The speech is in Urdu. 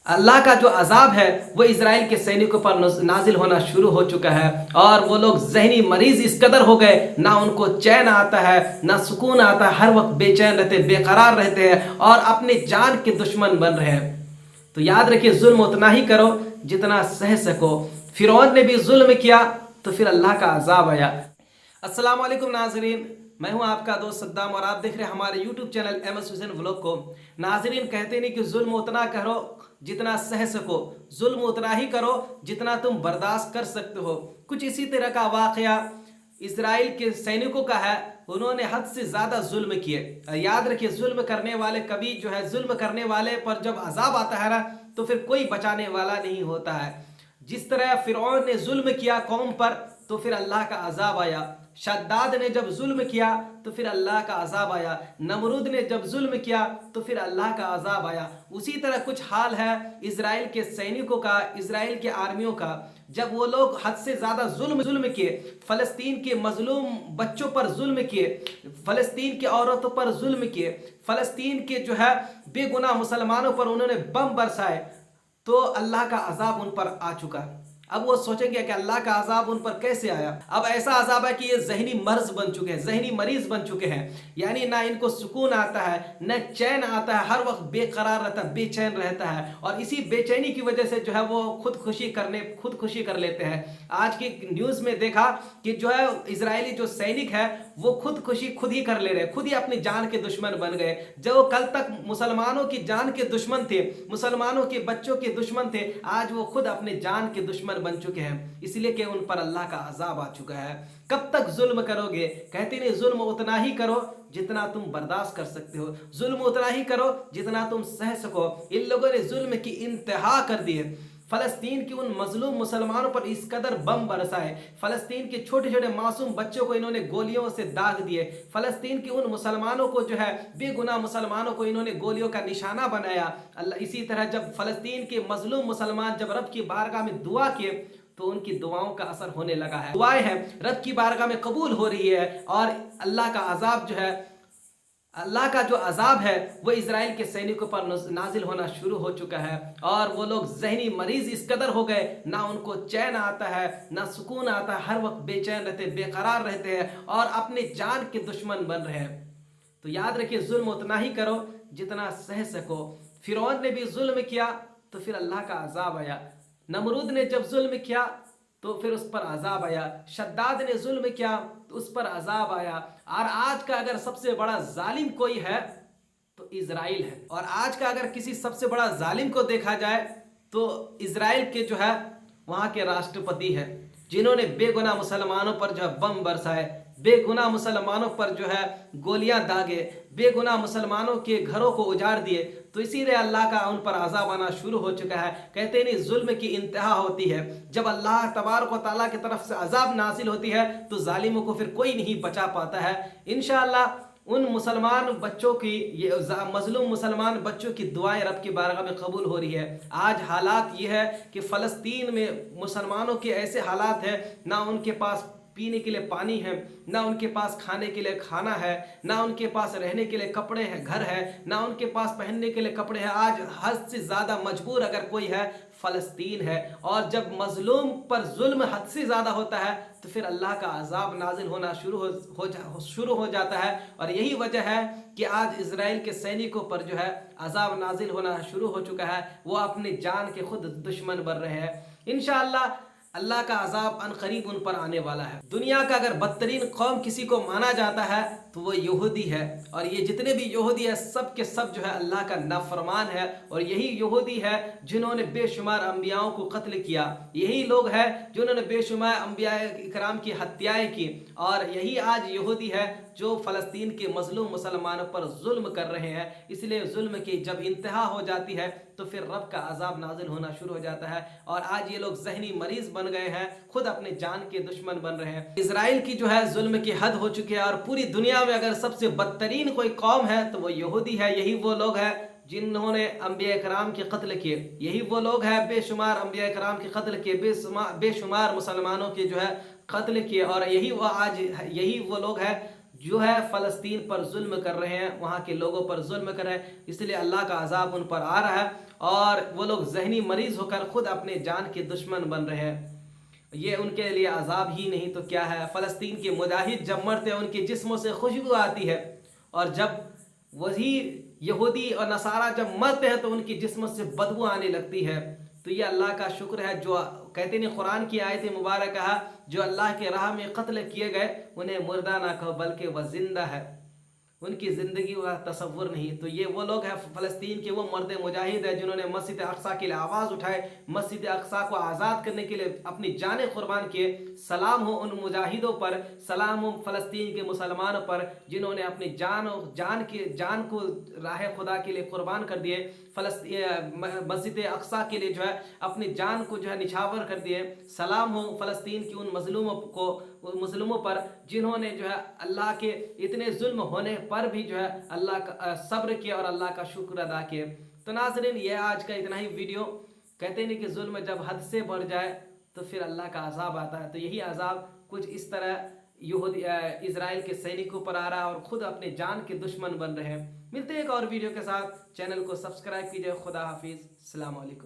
اللہ کا جو عذاب ہے وہ اسرائیل کے سینکوں پر نازل ہونا شروع ہو چکا ہے، اور وہ لوگ ذہنی مریض اس قدر ہو گئے، نہ ان کو چین آتا ہے نہ سکون آتا ہے، ہر وقت بے چین رہتے، بے قرار رہتے ہیں اور اپنی جان کے دشمن بن رہے ہیں۔ تو یاد رکھیے، ظلم اتنا ہی کرو جتنا سہ سکو۔ فرعون نے بھی ظلم کیا تو پھر اللہ کا عذاب آیا۔ السلام علیکم ناظرین، میں ہوں آپ کا دوست صدام اور آپ دیکھ رہے ہیں ہمارے یوٹیوب چینل ایم ایس حسین ولاگ کو۔ ناظرین، کہتے نہیں کہ ظلم اتنا کرو جتنا سہ سکو، ظلم اتنا ہی کرو جتنا تم برداشت کر سکتے ہو۔ کچھ اسی طرح کا واقعہ اسرائیل کے سینکوں کا ہے، انہوں نے حد سے زیادہ ظلم کیے۔ یاد رکھیے، ظلم کرنے والے کبھی ظلم کرنے والے پر جب عذاب آتا ہے نا تو پھر کوئی بچانے والا نہیں ہوتا ہے۔ جس طرح فرعون نے ظلم کیا قوم پر تو پھر اللہ کا عذاب آیا، شداد نے جب ظلم کیا تو پھر اللہ کا عذاب آیا، نمرود نے جب ظلم کیا تو پھر اللہ کا عذاب آیا۔ اسی طرح کچھ حال ہے اسرائیل کے سینکوں کا، اسرائیل کے آرمیوں کا۔ جب وہ لوگ حد سے زیادہ ظلم کیے، فلسطین کے مظلوم بچوں پر ظلم کیے، فلسطین کی عورتوں پر ظلم کیے، فلسطین کے بے گناہ مسلمانوں پر انہوں نے بم برسائے، تو اللہ کا عذاب ان پر آ چکا۔ اب وہ سوچیں گے کہ اللہ کا عذاب ان پر کیسے آیا؟ اب ایسا عذاب ہے کہ یہ ذہنی مرض بن چکے ہیں، ذہنی مریض بن چکے ہیں، یعنی نہ ان کو سکون آتا ہے نہ چین آتا ہے، ہر وقت بے قرار رہتا ہے، بے چین رہتا ہے، اور اسی بے چینی کی وجہ سے وہ خودکشی کر لیتے ہیں۔ آج کی نیوز میں دیکھا کہ اسرائیلی سینک ہے وہ خودکشی خود ہی کر لے رہے، خود ہی اپنی جان کے دشمن بن گئے۔ جو کل تک مسلمانوں کی جان کے دشمن تھے، مسلمانوں کے بچوں کے دشمن تھے، آج وہ خود اپنے جان کے دشمن بن چکے ہیں، اس لیے کہ ان پر اللہ کا عذاب آ چکا ہے۔ کب تک ظلم کرو گے؟ کہتے نہیں، ظلم اتنا ہی کرو جتنا تم برداشت کر سکتے ہو، ظلم اتنا ہی کرو جتنا تم سہ سکو۔ ان لوگوں نے ظلم کی انتہا کر دی ہے، فلسطین کے ان مظلوم مسلمانوں پر اس قدر بم برسائے، فلسطین کے چھوٹے چھوٹے معصوم بچوں کو انہوں نے گولیوں سے داغ دیے، فلسطین کے ان مسلمانوں کو بے گناہ مسلمانوں کو انہوں نے گولیوں کا نشانہ بنایا۔ اللہ اسی طرح جب فلسطین کے مظلوم مسلمان جب رب کی بارگاہ میں دعا کیے تو ان کی دعاؤں کا اثر ہونے لگا ہے، دعائیں ہیں رب کی بارگاہ میں قبول ہو رہی ہے، اور اللہ کا عذاب اللہ کا جو عذاب ہے وہ اسرائیل کے سینکوں پر نازل ہونا شروع ہو چکا ہے، اور وہ لوگ ذہنی مریض اس قدر ہو گئے، نہ ان کو چین آتا ہے نہ سکون آتا ہے، ہر وقت بے چین رہتے، بے قرار رہتے ہیں اور اپنے جان کے دشمن بن رہے ہیں۔ تو یاد رکھیے، ظلم اتنا ہی کرو جتنا سہ سکو۔ فرعون نے بھی ظلم کیا تو پھر اللہ کا عذاب آیا، نمرود نے جب ظلم کیا تو پھر اس پر عذاب آیا، شداد نے ظلم کیا تو اس پر عذاب آیا۔ اور آج کا اگر سب سے بڑا ظالم کوئی ہے تو اسرائیل ہے، اور آج کا اگر کسی سب سے بڑا ظالم کو دیکھا جائے تو اسرائیل کے وہاں کے راشٹرپتی ہے، جنہوں نے بے گناہ مسلمانوں پر بم برسائے، بے گناہ مسلمانوں پر گولیاں داغے، بے گناہ مسلمانوں کے گھروں کو اجاڑ دیے۔ تو اسی لیے اللہ کا ان پر عذاب آنا شروع ہو چکا ہے۔ کہتے نہیں، ظلم کی انتہا ہوتی ہے جب اللہ تبارک و تعالیٰ کی طرف سے عذاب نازل ہوتی ہے تو ظالموں کو پھر کوئی نہیں بچا پاتا ہے۔ انشاءاللہ ان مسلمان بچوں کی، مظلوم مسلمان بچوں کی دعائیں رب کی بارگاہ میں قبول ہو رہی ہے۔ آج حالات یہ ہے کہ فلسطین میں مسلمانوں کے ایسے حالات ہیں، نہ ان کے پاس پینے کے لیے پانی ہے، نہ ان کے پاس کھانے کے لیے کھانا ہے، نہ ان کے پاس رہنے کے لیے کپڑے ہیں، گھر ہے، نہ ان کے پاس پہننے کے لیے کپڑے ہیں۔ آج حد سے زیادہ مجبور اگر کوئی ہے، فلسطین ہے۔ اور جب مظلوم پر ظلم حد سے زیادہ ہوتا ہے تو پھر اللہ کا عذاب نازل ہونا شروع ہو جاتا ہے، اور یہی وجہ ہے کہ آج اسرائیل کے سینکوں پر عذاب نازل ہونا شروع ہو چکا ہے، وہ اپنی جان کے خود دشمن بن رہے ہیں۔ انشاءاللہ اللہ کا عذاب ان قریب ان پر آنے والا ہے۔ دنیا کا اگر بدترین قوم کسی کو مانا جاتا ہے تو وہ یہودی ہے، اور یہ جتنے بھی یہودی ہیں سب کے سب اللہ کا نافرمان ہے، اور یہی یہودی ہے جنہوں نے بے شمار انبیاءوں کو قتل کیا، یہی لوگ ہیں جنہوں نے بے شمار انبیاء اکرام کی ہتیائیں کی، اور یہی آج یہودی ہے جو فلسطین کے مظلوم مسلمانوں پر ظلم کر رہے ہیں۔ اس لیے ظلم کی جب انتہا ہو جاتی ہے تو پھر رب کا عذاب نازل ہونا شروع ہو جاتا ہے، اور آج یہ لوگ ذہنی مریض بن گئے ہیں، خود اپنے جان کے دشمن بن رہے ہیں۔ اسرائیل کی ظلم کی حد ہو چکی ہے، اور پوری دنیا میں اگر سب سے بدترین کوئی قوم ہے تو وہ یہودی ہے۔ یہی وہ لوگ ہیں جنہوں نے انبیاء کرام کے قتل کیے، یہی وہ لوگ ہیں بے شمار انبیاء کرام کے قتل کیے، بے شمار مسلمانوں کے قتل کیے، اور یہی وہ لوگ ہیں جو ہے فلسطین پر ظلم کر رہے ہیں، وہاں کے لوگوں پر ظلم کر رہے ہیں، اس لیے اللہ کا عذاب ان پر آ رہا ہے، اور وہ لوگ ذہنی مریض ہو کر خود اپنے جان کے دشمن بن رہے ہیں۔ یہ ان کے لیے عذاب ہی نہیں تو کیا ہے۔ فلسطین کے مجاہد جب مرتے ہیں ان کے جسموں سے خوشبو آتی ہے، اور جب وہی یہودی اور نصارہ جب مرتے ہیں تو ان کی جسموں سے بدبو آنے لگتی ہے۔ تو یہ اللہ کا شکر ہے، جو کہتے نہیں قرآن کی آیت مبارکہ ہے، جو اللہ کے راہ میں قتل کیے گئے انہیں مردہ نہ کہو بلکہ وہ زندہ ہے، ان کی زندگی کا تصور نہیں۔ تو یہ وہ لوگ ہیں فلسطین کے، وہ مرد مجاہد ہیں جنہوں نے مسجد اقصیٰ کے لیے آواز اٹھائے، مسجد اقصیٰ کو آزاد کرنے کے لیے اپنی جانیں قربان کیے۔ سلام ہو ان مجاہدوں پر، سلام ہو فلسطین کے مسلمانوں پر جنہوں نے اپنی جان کو راہ خدا کے لیے قربان کر دیے، مسجد اقصیٰ کے لیے جو ہے اپنی جان کو جو ہے نچھاور کر دیے۔ سلام ہو فلسطین کی ان مظلوموں پر جنہوں نے جو ہے اللہ کے اتنے ظلم ہونے پر بھی جو ہے اللہ کا صبر کیا اور اللہ کا شکر ادا کیے۔ تو ناظرین، یہ آج کا اتنا ہی ویڈیو۔ کہتے ہیں کہ ظلم جب حد سے بڑھ جائے تو پھر اللہ کا عذاب آتا ہے، تو یہی عذاب کچھ اس طرح اسرائیل کے سینکوں پر آ رہا ہے، اور خود اپنے جان کے دشمن بن رہے ہیں۔ ملتے ہیں ایک اور ویڈیو کے ساتھ، چینل کو سبسکرائب کیجئے۔ خدا حافظ، السلام علیکم۔